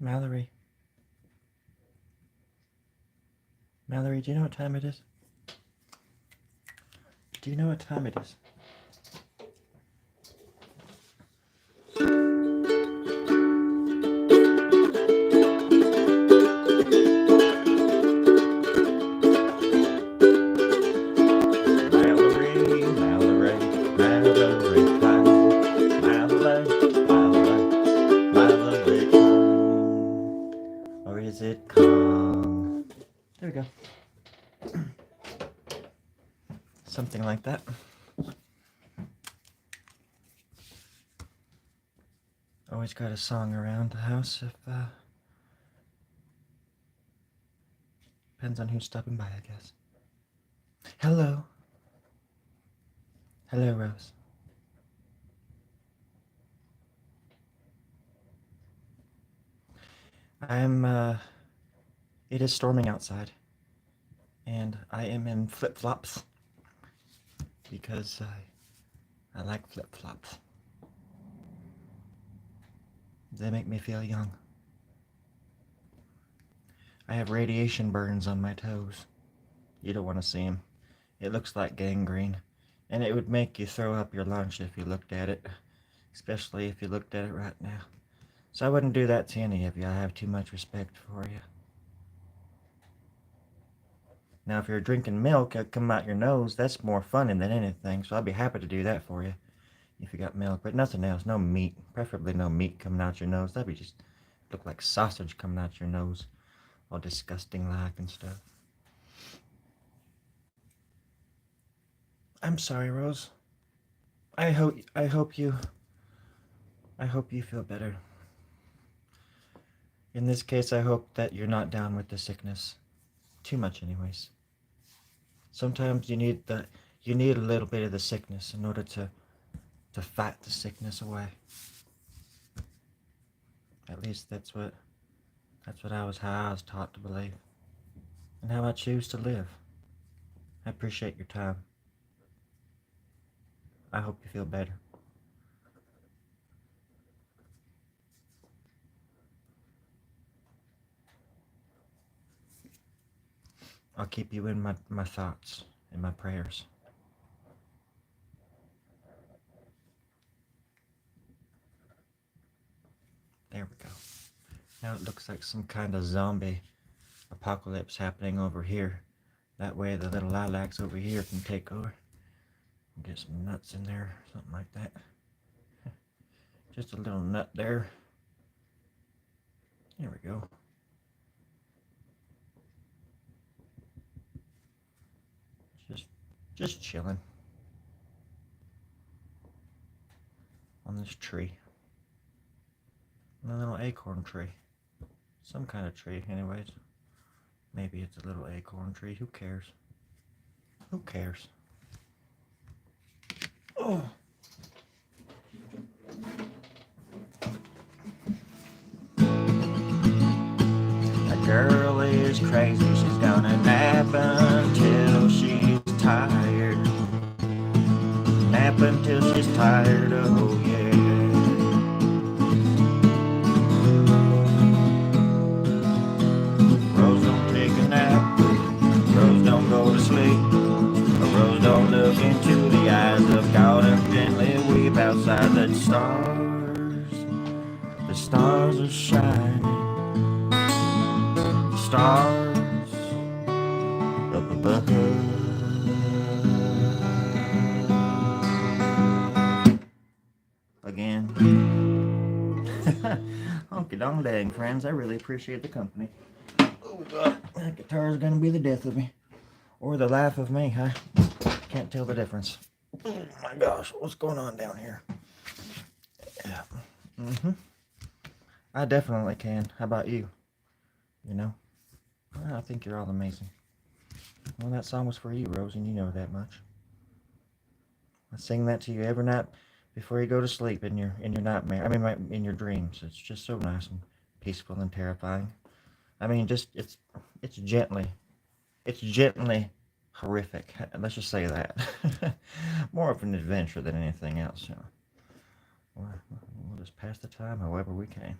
Mallory. Mallory, do you know what time it is? Do you know what time it is? Or is it Kong? There we go. Something like that. Always got a song around the house if, depends on who's stopping by, I guess. Hello. Hello, Rose. It is storming outside. And I am in flip-flops. Because I like flip-flops. They make me feel young. I have radiation burns on my toes. You don't want to see them. It looks like gangrene. And it would make you throw up your lunch if you looked at it. Especially if you looked at it right now. So I wouldn't do that to any of you. I have too much respect for you. Now if you're drinking milk, it'll come out your nose. That's more fun than anything. So I'd be happy to do that for you. If you got milk. But nothing else. No meat. Preferably no meat coming out your nose. That'd be just look like sausage coming out your nose. All disgusting like and stuff. I'm sorry, Rose. I hope you feel better. In this case, I hope that you're not down with the sickness. Too much anyways. Sometimes you need a little bit of the sickness in order to fight the sickness away. At least how I was taught to believe. And how I choose to live. I appreciate your time. I hope you feel better. I'll keep you in my thoughts, in my prayers. There we go. Now it looks like some kind of zombie apocalypse happening over here. That way the little lilacs over here can take over. Get some nuts in there, something like that. Just a little nut there. There we go. Just chilling on this tree. A little acorn tree. Some kind of tree, anyways. Maybe it's a little acorn tree. Who cares? Who cares? Oh. That girl is crazy. She's gonna nap until she's tired. Nap until she's tired, oh yeah. Rose don't take a nap. Rose don't go to sleep. Rose don't look into the eyes of God and gently weep outside the stars. The stars are shining. The stars up above. Again. Honky dong dang, friends. I really appreciate the company. Oh God, that guitar is gonna be the death of me. Or the laugh of me, huh? Can't tell the difference. Oh my gosh, what's going on down here? Yeah. I definitely can. How about you? You know? Well, I think you're all amazing. Well, that song was for you, Rose, and you know that much. I sing that to you every night before you go to sleep in your nightmare. I mean, in your dreams. It's just so nice and peaceful and terrifying. I mean, just it's gently horrific. Let's just say that. More of an adventure than anything else. You know. We'll just pass the time however we can.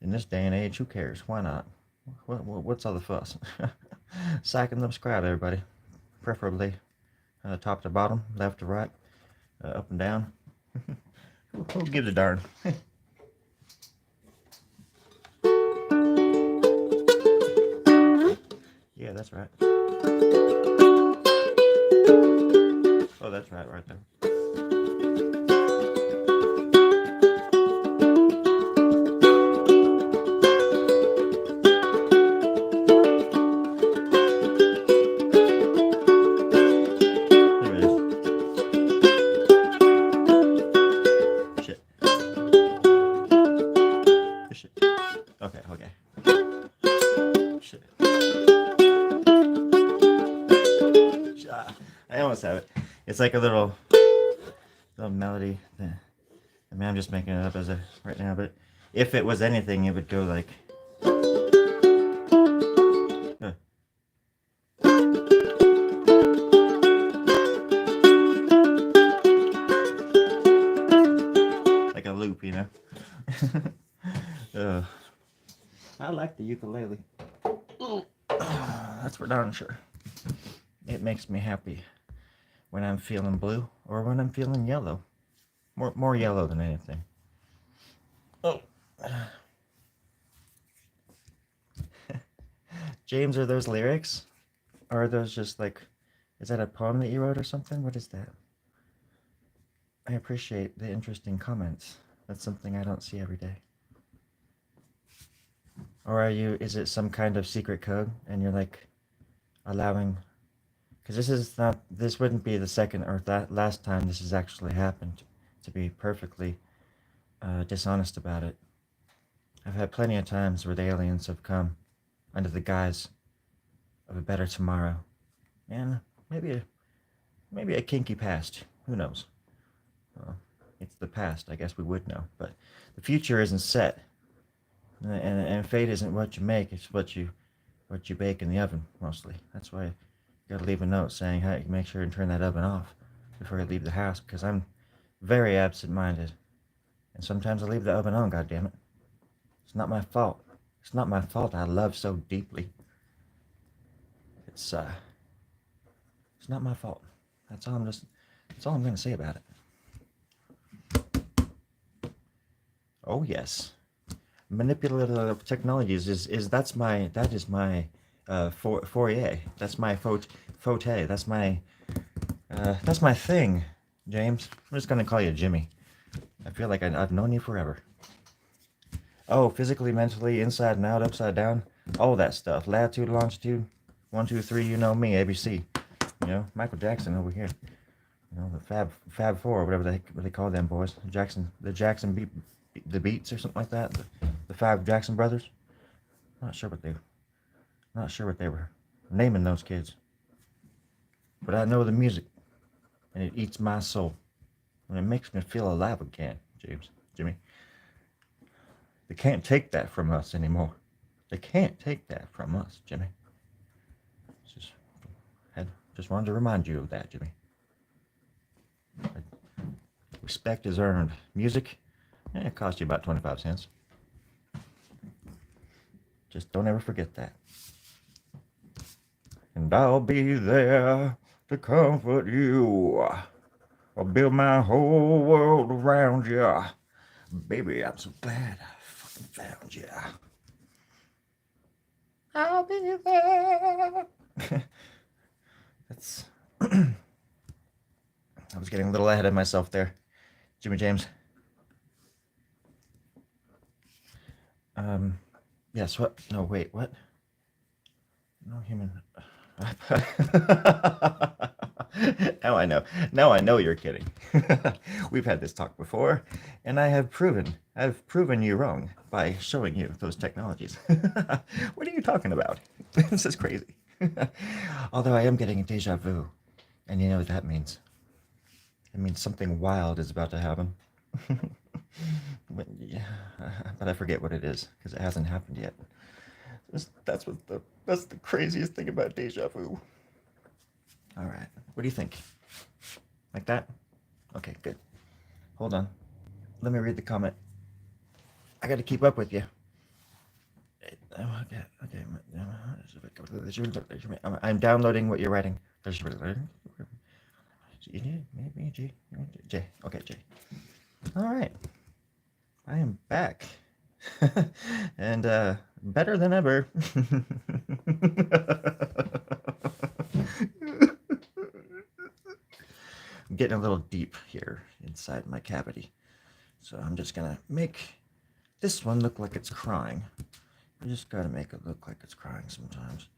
In this day and age, who cares? Why not? What's all the fuss? Sacking them scrap, everybody. Preferably top to bottom, left to right, up and down. Who gives a darn? Yeah, that's right. Oh, that's right there. There it is. Shit. Shit. Okay. Shit. I almost have it. It's like a little melody. I mean, I'm just making it up as a right now, but if it was anything, it would go like. Like a loop, you know. I like the ukulele. That's for darn sure. It makes me happy when I'm feeling blue or when I'm feeling yellow. More yellow than anything. Oh. James, are those lyrics? Or are those just like, is that a poem that you wrote or something? What is that? I appreciate the interesting comments. That's something I don't see every day. Or is it some kind of secret code and you're like allowing, because this wouldn't be the second or last time this has actually happened, to be perfectly dishonest about it. I've had plenty of times where the aliens have come under the guise of a better tomorrow, and maybe a kinky past. Who knows? Well, it's the past. I guess we would know, but the future isn't set, and fate isn't what you make. It's what you bake in the oven mostly. That's why you gotta leave a note saying, "Hey, make sure and turn that oven off before you leave the house," because I'm very absent-minded, and sometimes I leave the oven on. God damn it! It's not my fault. It's not my fault. I love so deeply. It's not my fault. That's all I'm gonna say about it. Oh yes, manipulative technologies that is my foyer. That's my forte. That's my thing, James. I'm just gonna call you Jimmy. I feel like I've known you forever. Oh, physically, mentally, inside and out, upside down, all that stuff. Latitude, longitude, 1, 2, 3. You know me, ABC. You know, Michael Jackson over here. You know, the Fab Four, whatever they call them boys. The Jackson Beats or something like that. The five Jackson brothers. Not sure what they were naming those kids. But I know the music, and it eats my soul, and it makes me feel alive again, Jimmy. They can't take that from us anymore. They can't take that from us, Jimmy. Just wanted to remind you of that, Jimmy. Respect is earned. Music, it costs you about 25 cents. Just don't ever forget that. And I'll be there to comfort you. I'll build my whole world around you. Baby, I'm so glad I fucking found you. I'll be there. That's... I was getting a little ahead of myself there, Jimmy James. Yes, what? No, wait, what? No human... Now I know you're kidding. We've had this talk before, and I've proven you wrong by showing you those technologies. What are you talking about? This is crazy. Although I am getting a deja vu, and you know what that means. It means something wild is about to happen. But I forget what it is, because it hasn't happened yet. That's the craziest thing about deja vu. All right, what do you think? Like that? Okay, good. Hold on. Let me read the comment. I got to keep up with you. I'm downloading what you're writing. J. Okay, J. All right. I am back. And better than ever. I'm getting a little deep here inside my cavity. So I'm just going to make this one look like it's crying. I just got to make it look like it's crying sometimes.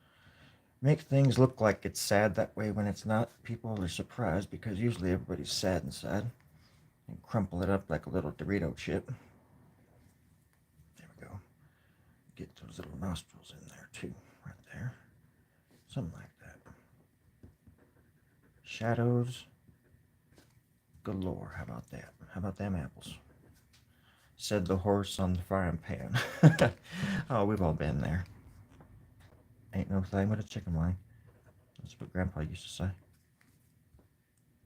Make things look like it's sad, that way when it's not, people are surprised, because usually everybody's sad inside. And crumple it up like a little Dorito chip. There we go. Get those little nostrils in there too, right there. Something like that. Shadows galore. How about that? How about them apples? Said the horse on the frying pan. Oh, we've all been there. Ain't no thing but a chicken wing. That's what Grandpa used to say.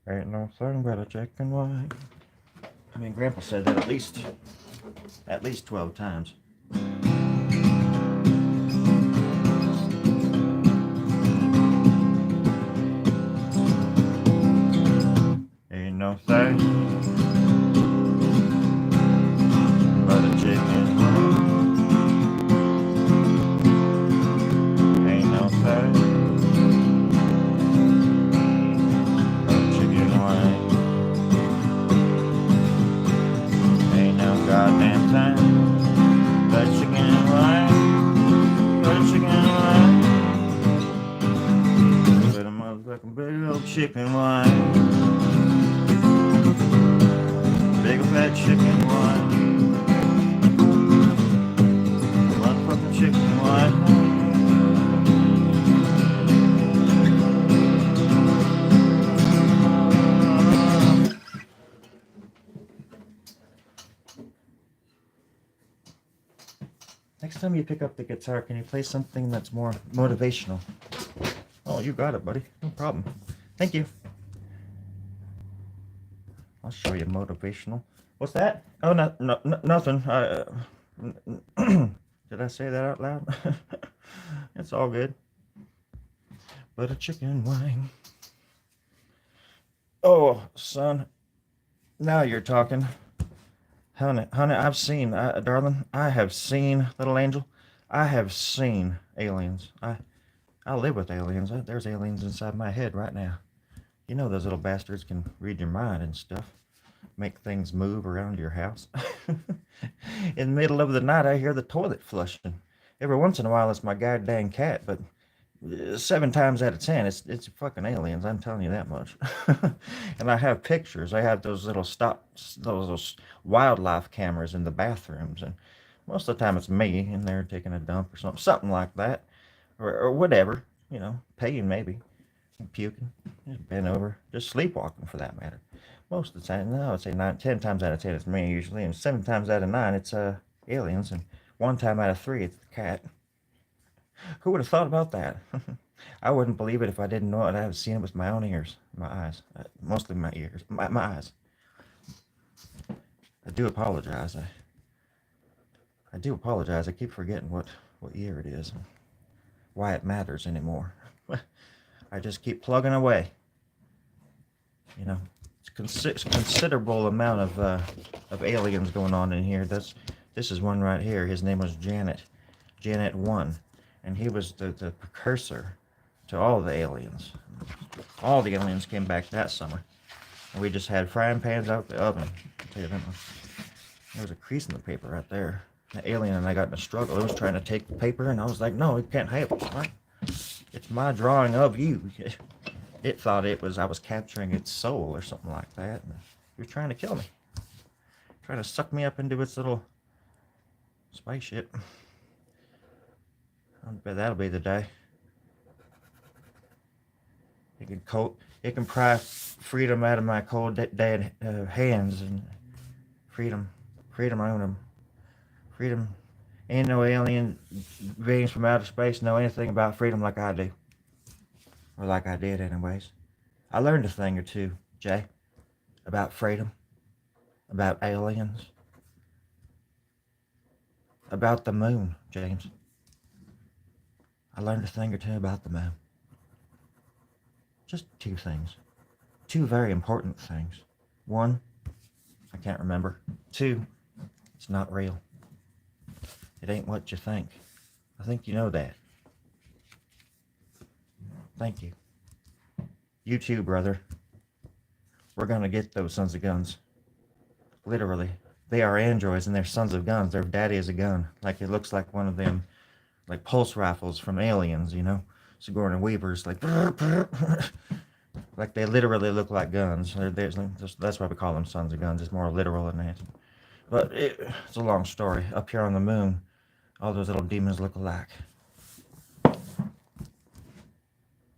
Ain't no thing but a chicken wing. I mean, Grandpa said that at least 12 times. Ain't no thing but a chicken wing. Ain't no thing but a chicken wing. Ain't no goddamn thing but a chicken wing. But a chicken wing. But a motherfucking big old chicken wing. Big fat chicken wing. Motherfucking chicken wing. Next time you pick up the guitar, can you play something that's more motivational? Oh, you got it, buddy. No problem. Thank you. I'll show you motivational. What's that? Oh, nothing. Did I say that out loud? It's all good. But a chicken wing. Oh, son. Now you're talking. Honey, I've seen, darling, I have seen, little angel, I have seen aliens. I live with aliens. There's aliens inside my head right now. You know those little bastards can read your mind and stuff. Make things move around your house. In the middle of the night, I hear the toilet flushing. Every once in a while, it's my goddamn cat, but 7 times out of 10, it's fucking aliens. I'm telling you that much. And I have pictures. I have those little those wildlife cameras in the bathrooms, and most of the time it's me in there taking a dump or something like that, or whatever. You know, peeing maybe, puking, just bent over, just sleepwalking for that matter. Most of the time, no, I'd say 10 times out of 10 it's me usually, and 7 times out of 9 it's aliens, and 1 time out of 3 it's the cat. Who would have thought about that? I wouldn't believe it if I didn't know it. I've seen it with my own ears, my eyes, mostly my ears, my eyes. I do apologize. I do apologize. I keep forgetting what year it is, and why it matters anymore. I just keep plugging away. You know, it's considerable amount of aliens going on in here. This is one right here. His name was Janet 1, and he was the precursor to all the aliens. All the aliens came back that summer, and we just had frying pans out the oven. I'll tell you that much. There was a crease in the paper right there. The alien and I got in a struggle. It was trying to take the paper, and I was like, no, it can't have it. It's my drawing of you. It thought I was capturing its soul or something like that. And it was trying to kill me. Trying to suck me up into its little spaceship. I bet that'll be the day. It can pry freedom out of my cold dead hands, and freedom I own them. Freedom. Ain't no alien beings from outer space know anything about freedom like I do. Or like I did anyways. I learned a thing or two, Jay, about freedom, about aliens, about the moon, James. I learned a thing or two about the moon. Just 2 things. 2 very important things. 1, I can't remember. 2, it's not real. It ain't what you think. I think you know that. Thank you. You too, brother. We're gonna get those sons of guns. Literally. They are androids and they're sons of guns. Their daddy is a gun. Like it looks like one of them, like pulse rifles from Aliens, you know? Sigourney Weaver's like, like they literally look like guns. That's why we call them sons of guns. It's more literal than that. But it's a long story. Up here on the moon, all those little demons look alike.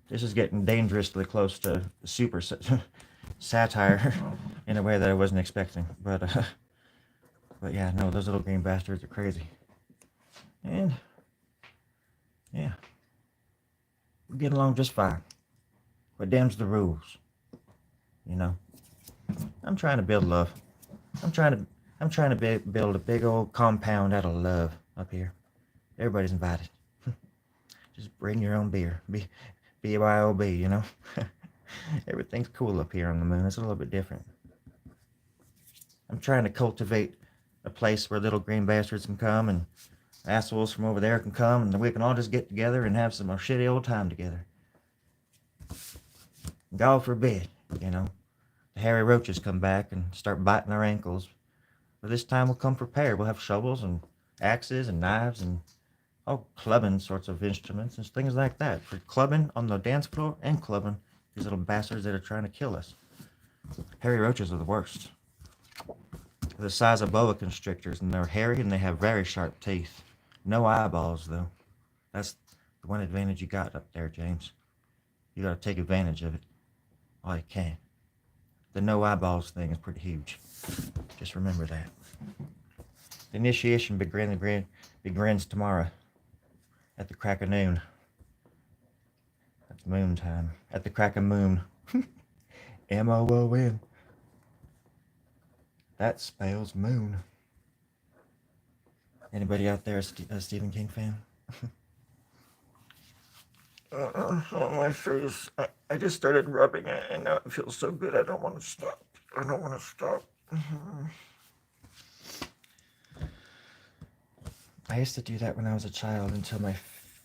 This is getting dangerously close to super satire in a way that I wasn't expecting. But yeah, no, those little green bastards are crazy. And yeah, we get along just fine. But damn's the rules, you know. I'm trying to build love. I'm trying to build a big old compound out of love up here. Everybody's invited. Just bring your own beer. BYOB, you know. Everything's cool up here on the moon. It's a little bit different. I'm trying to cultivate a place where little green bastards can come and assholes from over there can come and we can all just get together and have some shitty old time together. God forbid, you know, the hairy roaches come back and start biting our ankles. But this time we'll come prepared. We'll have shovels and axes and knives and all clubbing sorts of instruments and things like that. For clubbing on the dance floor and clubbing these little bastards that are trying to kill us. Hairy roaches are the worst. They're the size of boa constrictors and they're hairy and they have very sharp teeth. No eyeballs though. That's the one advantage you got up there, James. You gotta take advantage of it all you can. The no eyeballs thing is pretty huge. Just remember that. The initiation begins tomorrow at the crack of noon. That's moon time. At the crack of moon. M-O-O-N. That spells moon. Anybody out there a Stephen King fan? On my face. I just started rubbing it and now it feels so good I don't want to stop. I don't want to stop. I used to do that when I was a child until my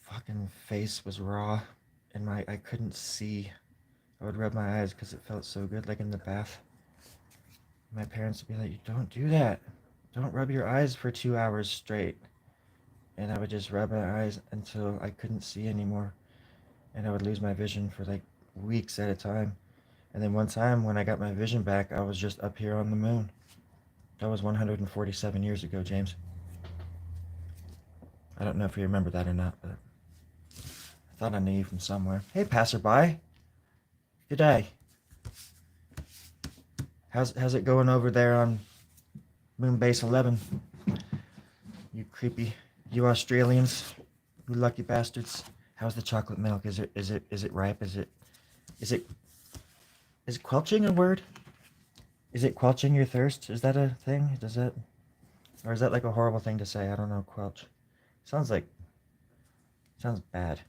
fucking face was raw and I couldn't see. I would rub my eyes because it felt so good, like in the bath. My parents would be like, don't do that. Don't rub your eyes for 2 hours straight. And I would just rub my eyes until I couldn't see anymore. And I would lose my vision for like weeks at a time. And then one time when I got my vision back, I was just up here on the moon. That was 147 years ago, James. I don't know if you remember that or not, but I thought I knew you from somewhere. Hey, passerby. Good day. How's it going over there on Moon Base 11? You creepy, you Australians, you lucky bastards. How's the chocolate milk? Is it ripe? Is it quelching a word? Is it quelching your thirst? Is that a thing? Or is that like a horrible thing to say? I don't know, quelch. Sounds bad.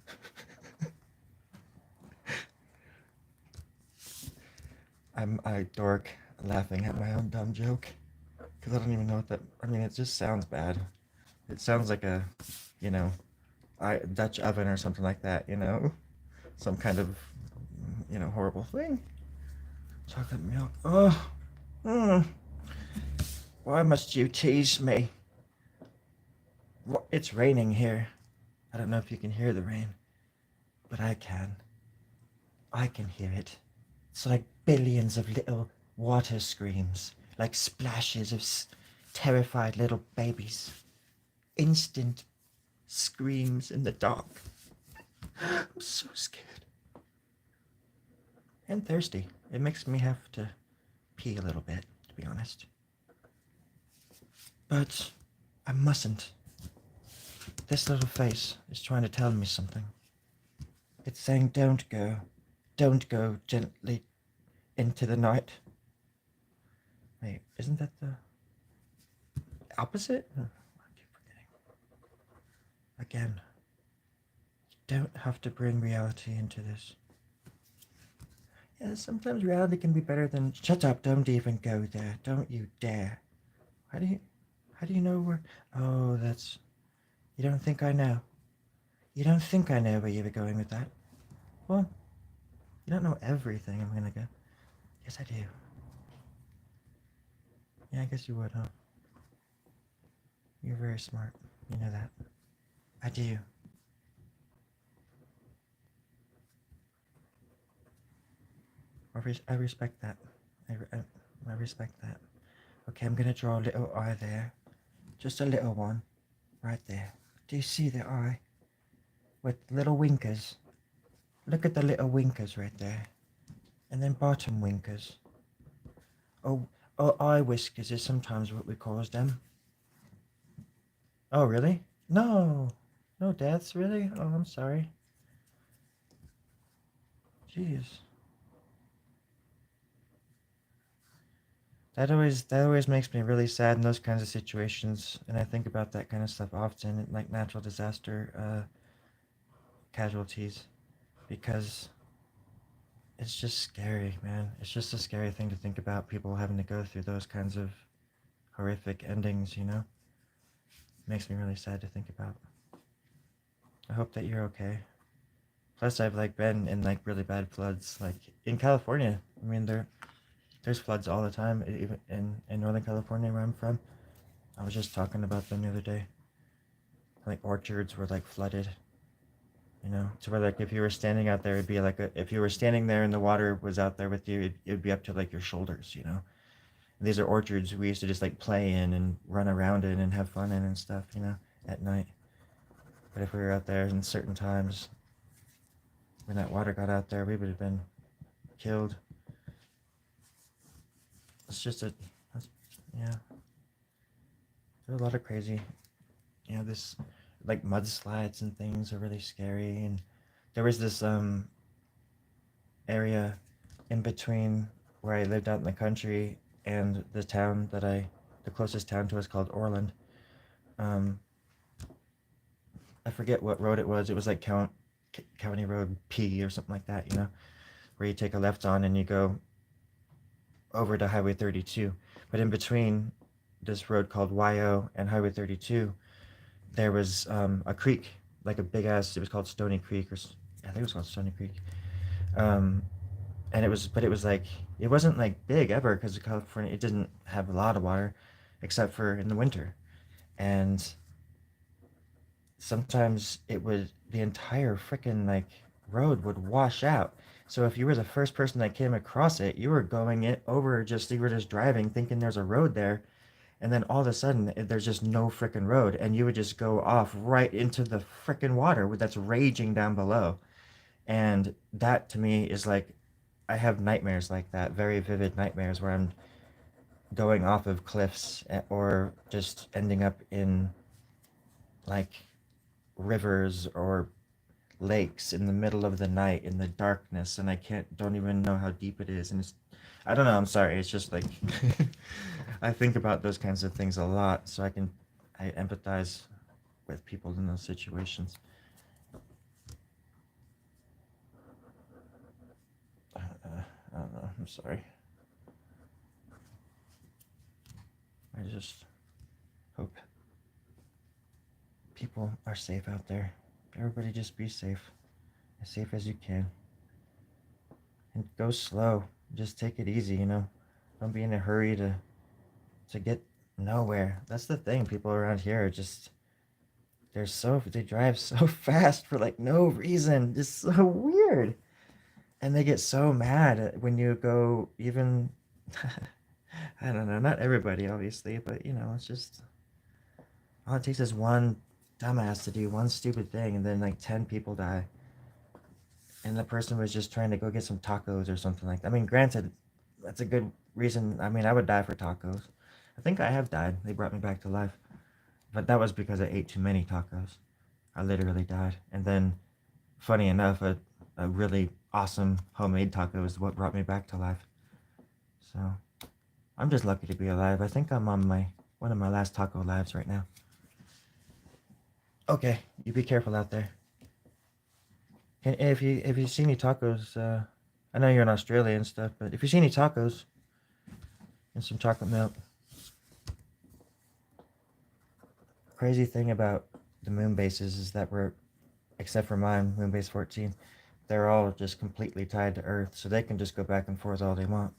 I'm a dork laughing at my own dumb joke. Because I don't even know what that... I mean, it just sounds bad. It sounds like a, you know, Dutch oven or something like that, you know? Some kind of, you know, horrible thing. Chocolate milk. Oh. Why must you tease me? It's raining here. I don't know if you can hear the rain, but I can. I can hear it. It's like billions of little water screams, like splashes of terrified little babies. Instant screams in the dark. I'm so scared. And thirsty. It makes me have to pee a little bit, to be honest. But I mustn't. This little face is trying to tell me something. It's saying don't go gently into the night. Wait, isn't that the opposite? I keep forgetting. Again, don't have to bring reality into this. Yeah, sometimes reality can be better than... Shut up, don't even go there. Don't you dare. How do you... How do you know where... Oh, that's... You don't think I know. You don't think I know where you were going with that. Well, you don't know everything I'm gonna go. Yes, I do. Yeah, I guess you would, huh? You're very smart. You know that. I do. I respect that. I respect that. Okay, I'm gonna draw a little eye there. Just a little one. Right there. Do you see the eye? With little winkers. Look at the little winkers right there. And then bottom winkers. Oh, eye whiskers is sometimes what we call them. Oh, really? No. No deaths, really? Oh, I'm sorry. Jeez. That always makes me really sad in those kinds of situations, and I think about that kind of stuff often, like natural disaster casualties, because it's just scary, man. It's just a scary thing to think about, people having to go through those kinds of horrific endings, you know? It makes me really sad to think about. I hope that you're okay. Plus, I've like been in like really bad floods, like in California. I mean, there's floods all the time, even in Northern California where I'm from. I was just talking about them the other day. Like orchards were like flooded, you know, to where like if you were standing out there, it'd be like if you were standing there and the water was out there with you, it'd be up to like your shoulders, you know. And these are orchards we used to just like play in and run around in and have fun in and stuff, you know, at night. But if we were out there in certain times, when that water got out there, we would have been killed. It's just yeah. There's a lot of crazy, you know, this like mudslides and things are really scary. And there was this area in between where I lived out in the country and the closest town to us called Orland. Um, I forget what road it was. It was like County Road P or something like that, you know, where you take a left on and you go over to Highway 32. But in between this road called YO and Highway 32, there was a creek, like a big ass. It was called Stony Creek, I think it was called Stony Creek. Um, and but it was like it wasn't like big ever because California it didn't have a lot of water, except for in the winter, and sometimes the entire freaking like road would wash out. So if you were the first person that came across it, you were going it over just you were just driving thinking there's a road there, and then all of a sudden there's just no freaking road, and you would just go off right into the freaking water that's raging down below. And that to me is like I have nightmares like that, very vivid nightmares where I'm going off of cliffs or just ending up in like rivers or lakes in the middle of the night in the darkness, and don't even know how deep it is. And I don't know, I'm sorry, it's just like I think about those kinds of things a lot, so I empathize with people in those situations. I don't know, I'm sorry. I just hope people are safe out there. Everybody just be safe. As safe as you can. And go slow. Just take it easy, you know. Don't be in a hurry to get nowhere. That's the thing. People around here are just they drive so fast for like no reason. Just so weird. And they get so mad when you go even I don't know, not everybody obviously, but you know, it's just all it takes is one dumbass to do one stupid thing and then like 10 people die. And the person was just trying to go get some tacos or something like that. I mean, granted, that's a good reason. I mean, I would die for tacos. I think I have died. They brought me back to life. But that was because I ate too many tacos. I literally died. And then, funny enough, a really awesome homemade taco is what brought me back to life. So, I'm just lucky to be alive. I think I'm on one of my last taco lives right now. Okay, you be careful out there. If you see any tacos, I know you're in Australia and stuff, but if you see any tacos and some chocolate milk, crazy thing about the moon bases is that we're, except for mine, moon base 14, they're all just completely tied to Earth, so they can just go back and forth all they want.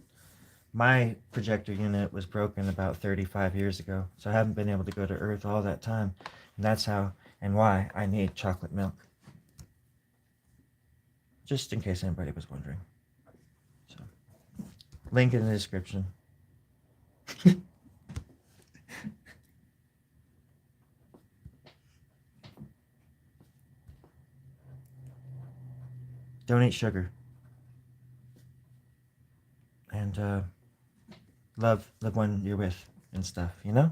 My projector unit was broken about 35 years ago, so I haven't been able to go to Earth all that time, and that's how and why I need chocolate milk. Just in case anybody was wondering. So, link in the description. Don't eat sugar. And love the one you're with and stuff, you know?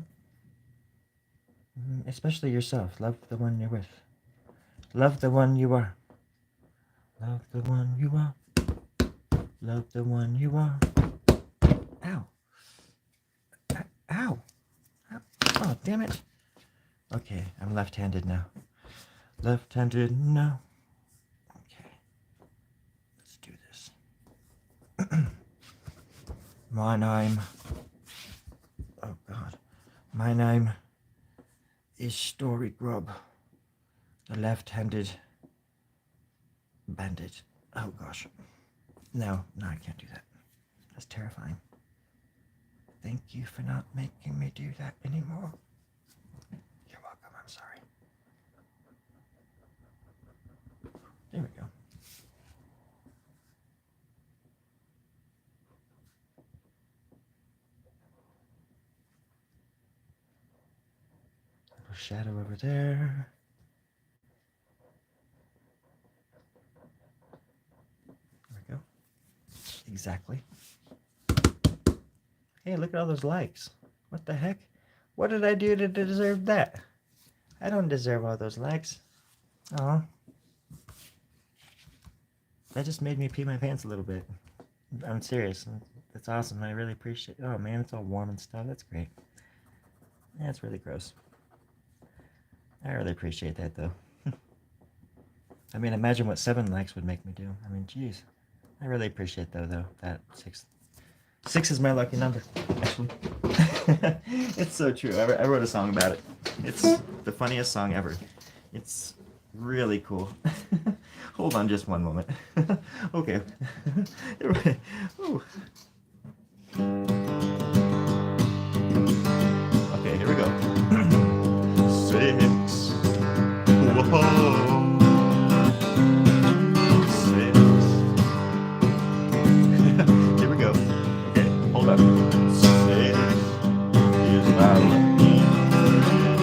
Especially yourself. Love the one you're with. Love the one you are. Love the one you are. Love the one you are. Ow. Ow. Ow. Oh, damn it. Okay, I'm left-handed now. Left-handed now. Okay. Let's do this. My name. Oh, God. My name is Storie Grubb, the left-handed bandit. Oh, gosh. No, I can't do that. That's terrifying. Thank you for not making me do that anymore. You're welcome, I'm sorry. There we go. A shadow over there. There we go. Exactly. Hey, look at all those likes. What the heck? What did I do to deserve that? I don't deserve all those likes. Oh, that just made me pee my pants a little bit. I'm serious. That's awesome. I really appreciate it. Oh man, it's all warm and stuff. That's great. Yeah, it's really gross. I really appreciate that though. I mean, imagine what 7 likes would make me do. I mean, geez. I really appreciate though that 6. 6 is my lucky number, actually. It's so true. I wrote a song about it. It's the funniest song ever. It's really cool. Hold on just one moment. Okay. Ooh. Okay, here we go. 6. Whoa. 6. Here we go. Okay, hold up. 6 is my lucky number.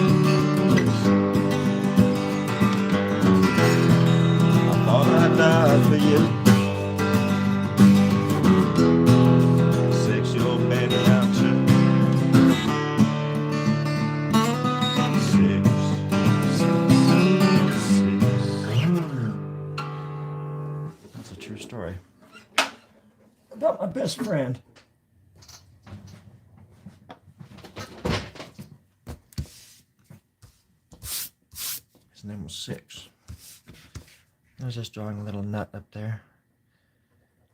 I thought I'd die for you. 6, your baby, I'm too. 6. That's a true story about my best friend. His name was 6. I was just drawing a little nut up there.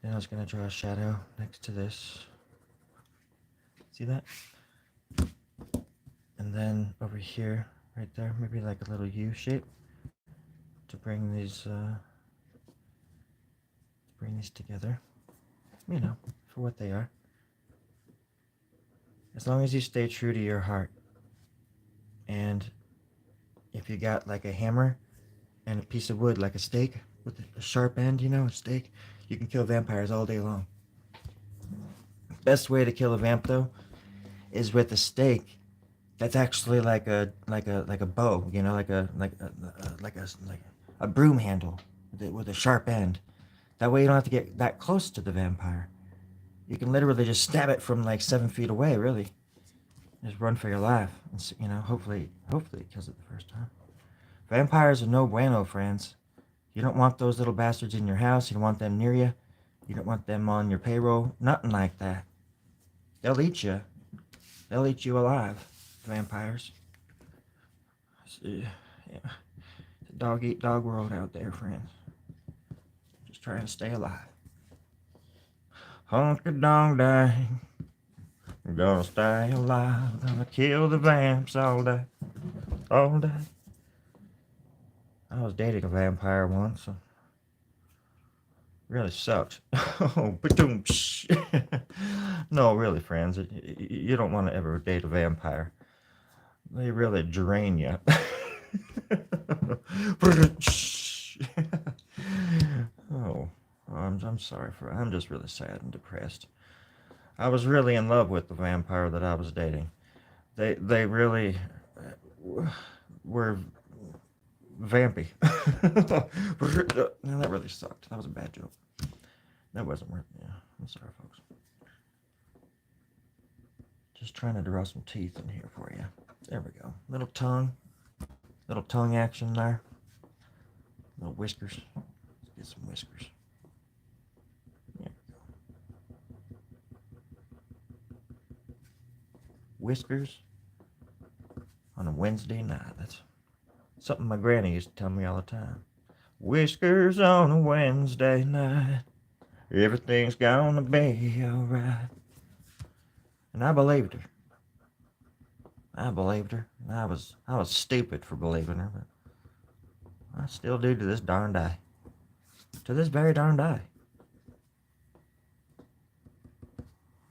Then I was going to draw a shadow next to this. See that? And then over here, right there, maybe like a little U shape to bring these together. You know, for what they are. As long as you stay true to your heart. And if you got like a hammer and a piece of wood, like a stake with a sharp end, you know, a stake, you can kill vampires all day long. Best way to kill a vamp though is with a stake that's actually like a bow, you know, like a broom handle with a sharp end. That way you don't have to get that close to the vampire. You can literally just stab it from like 7 feet away, really. Just run for your life, and, you know, hopefully it kills it the first time. Vampires are no bueno, friends. You don't want those little bastards in your house. You don't want them near you. You don't want them on your payroll. Nothing like that. They'll eat you. They'll eat you alive, vampires. Yeah. Dog eat dog world out there, friends. trying to stay alive. Honky dong dang. We're gonna stay alive. Gonna kill the vamps all day. All day. I was dating a vampire once. Really sucked. Oh, ba-doom. No, really, friends. You don't want to ever date a vampire. They really drain you. Oh, I'm sorry I'm just really sad and depressed. I was really in love with the vampire that I was dating. They really were vampy. No, that really sucked. That was a bad joke. That wasn't worth it. Yeah, I'm sorry, folks. Just trying to draw some teeth in here for you. There we go. Little tongue action there. Little whiskers. Let's get some whiskers. There we go. Whiskers on a Wednesday night. That's something my granny used to tell me all the time. Whiskers on a Wednesday night. Everything's gonna be alright. And I believed her. I was stupid for believing her, but I still do to this darn day. To this very darn day.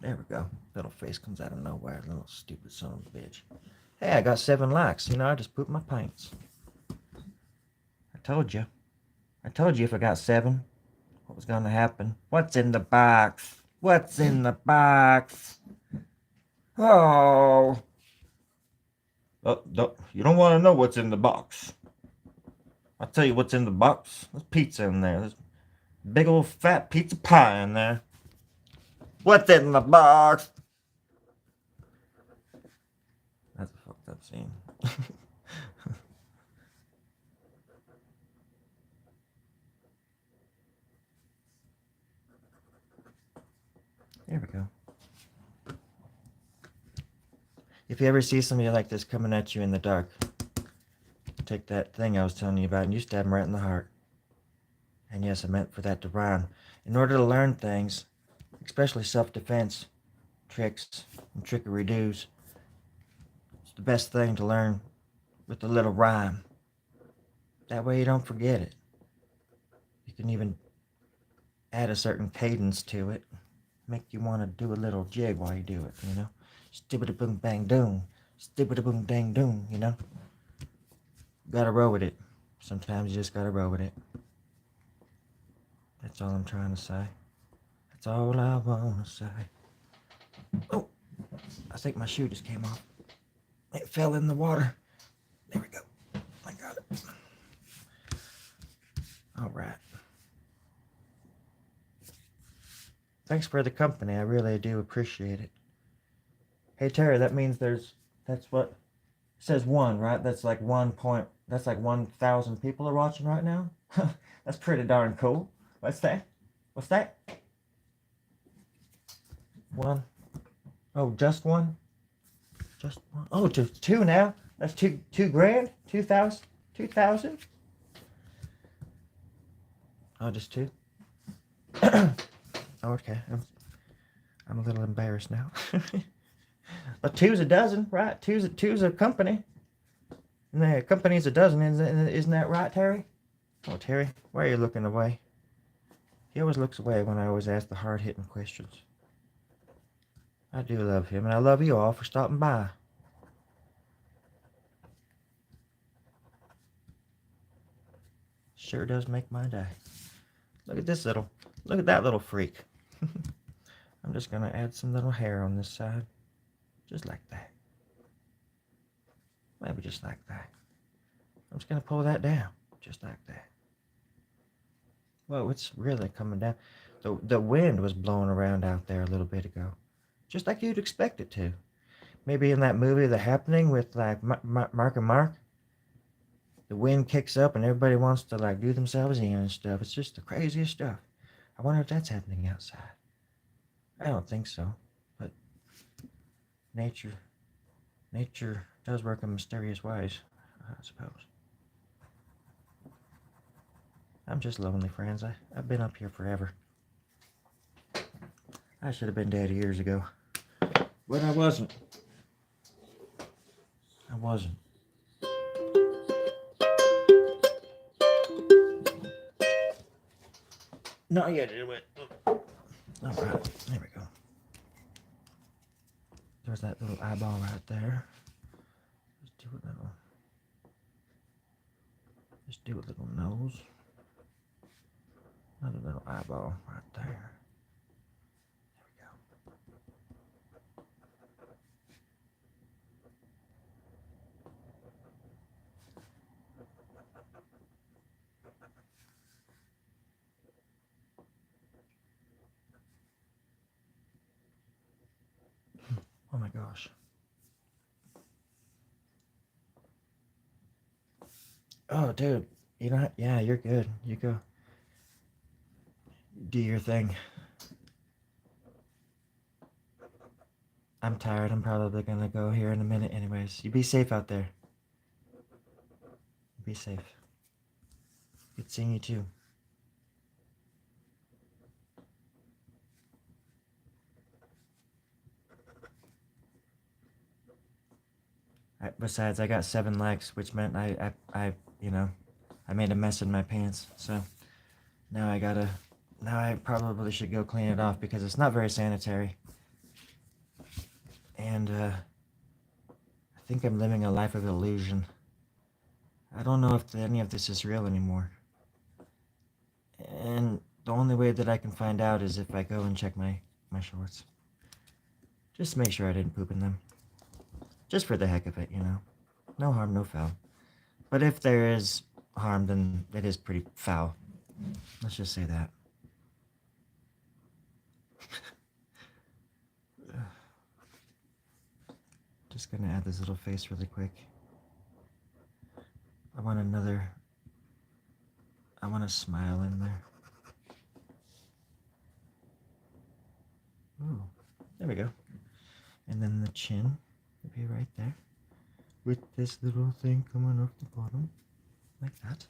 There we go. Little face comes out of nowhere. Little stupid son of a bitch. Hey, I got 7 likes. You know, I just pooped my pants. I told you if I got 7, what was gonna happen. What's in the box? What's in the box? Oh. You don't want to know what's in the box. I'll tell you what's in the box. There's pizza in there. There's big old fat pizza pie in there. What's in the box? That's a fucked up scene. There we go. If you ever see somebody like this coming at you in the dark, take that thing I was telling you about and you stab them right in the heart. And yes, I meant for that to rhyme. In order to learn things, especially self-defense tricks and trickery-doos, it's the best thing to learn with a little rhyme. That way you don't forget it. You can even add a certain cadence to it. Make you want to do a little jig while you do it, you know? Stibbity-boom bang doom. Stibbity-boom dang doom, you know? Gotta roll with it. Sometimes you just gotta roll with it. That's all I'm trying to say. That's all I wanna say. Oh, I think my shoe just came off. It fell in the water. There we go. I got it. All right. Thanks for the company. I really do appreciate it. Hey, Terry, that means that's what, it says 1, right? That's like 1,000 people are watching right now? That's pretty darn cool. What's that? 1. Oh, just 1? Just 1? Oh, 2 now? That's 2 grand? 2,000? 2,000? Oh, just 2? Oh, okay. I'm a little embarrassed now. But 2's a dozen, right? 2's a company. And the company's a dozen, isn't that right, Terry? Oh, Terry, why are you looking away? He always looks away when I always ask the hard-hitting questions. I do love him, and I love you all for stopping by. Sure does make my day. Look at that little freak. I'm just gonna add some little hair on this side. Just like that. Maybe just like that. I'm just gonna pull that down. Just like that. Whoa, it's really coming down. The wind was blowing around out there a little bit ago. Just like you'd expect it to. Maybe in that movie, The Happening, with like Mark and Mark. The wind kicks up and everybody wants to like do themselves in and stuff. It's just the craziest stuff. I wonder if that's happening outside. I don't think so. But nature does work in mysterious ways, I suppose. I'm just lonely, friends. I've been up here forever. I should have been dead years ago. But I wasn't. I wasn't. Not yet, anyway. Alright, there we go. There's that little eyeball right there. Just do a little nose. Another little eyeball right there. There we go. Oh my gosh. Oh, dude. You know, yeah, you're good. You go. Do your thing. I'm tired. I'm probably gonna go here in a minute anyways. You be safe out there. Be safe. Good seeing you too. Besides, I got 7 likes, which meant I made a mess in my pants. So now I probably should go clean it off because it's not very sanitary. And I think I'm living a life of illusion. I don't know if any of this is real anymore. And the only way that I can find out is if I go and check my shorts. Just to make sure I didn't poop in them. Just for the heck of it, you know. No harm, no foul. But if there is harm, then it is pretty foul. Let's just say that. Just gonna add this little face really quick. I want a smile in there. Ooh, there we go. And then the chin would be right there. With this little thing coming off the bottom. Like that.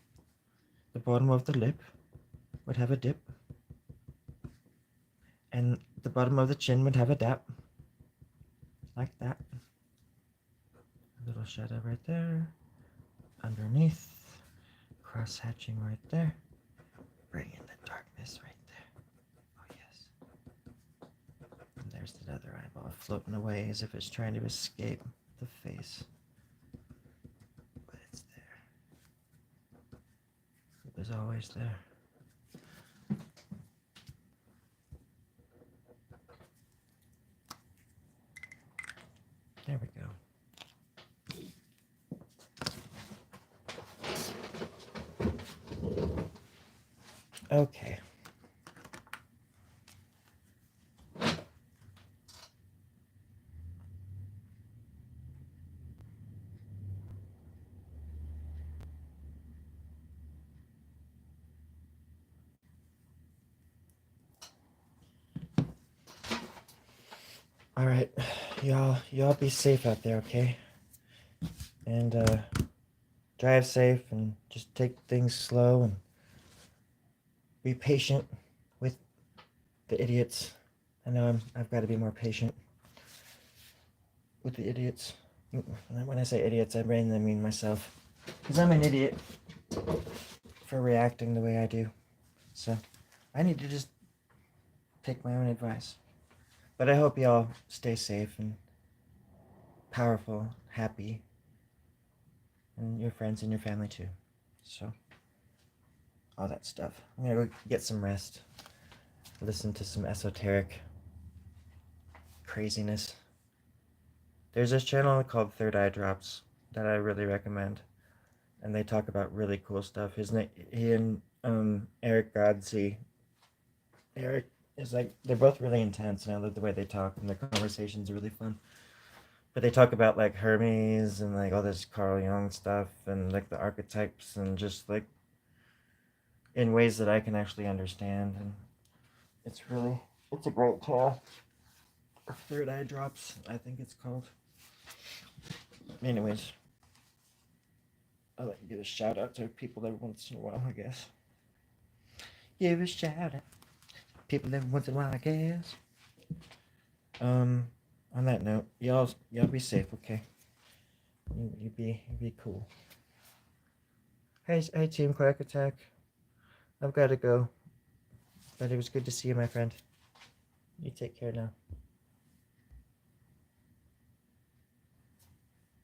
The bottom of the lip would have a dip. And the bottom of the chin would have a dap. Like that. A little shadow right there. Underneath. Cross hatching right there. Bring in the darkness right there. Oh yes. And there's that other eyeball floating away as if it's trying to escape the face. But it's there. It was always there. There we go. Okay. All right, y'all be safe out there, okay? And drive safe and just take things slow and be patient with the idiots. I know I've got to be more patient with the idiots. When I say idiots, I mainly mean myself, because I'm an idiot for reacting the way I do. So I need to just take my own advice. But I hope y'all stay safe and powerful, happy, and your friends and your family too. So, all that stuff. I'm gonna go get some rest, listen to some esoteric craziness. There's this channel called Third Eye Drops that I really recommend, and they talk about really cool stuff. He and Eric Godsey. Eric is like, they're both really intense, and I love the way they talk, and their conversations are really fun. But they talk about like Hermes and like all this Carl Jung stuff and like the archetypes and just like in ways that I can actually understand. And it's a great tale. Third Eye Drops, I think it's called. Anyways, I'll let you give a shout out to people every once in a while, I guess. give a shout out. People every once in a while, I guess. On that note, y'all be safe, okay? You be cool. Hey, Team Quack Attack. I've got to go. But it was good to see you, my friend. You take care now.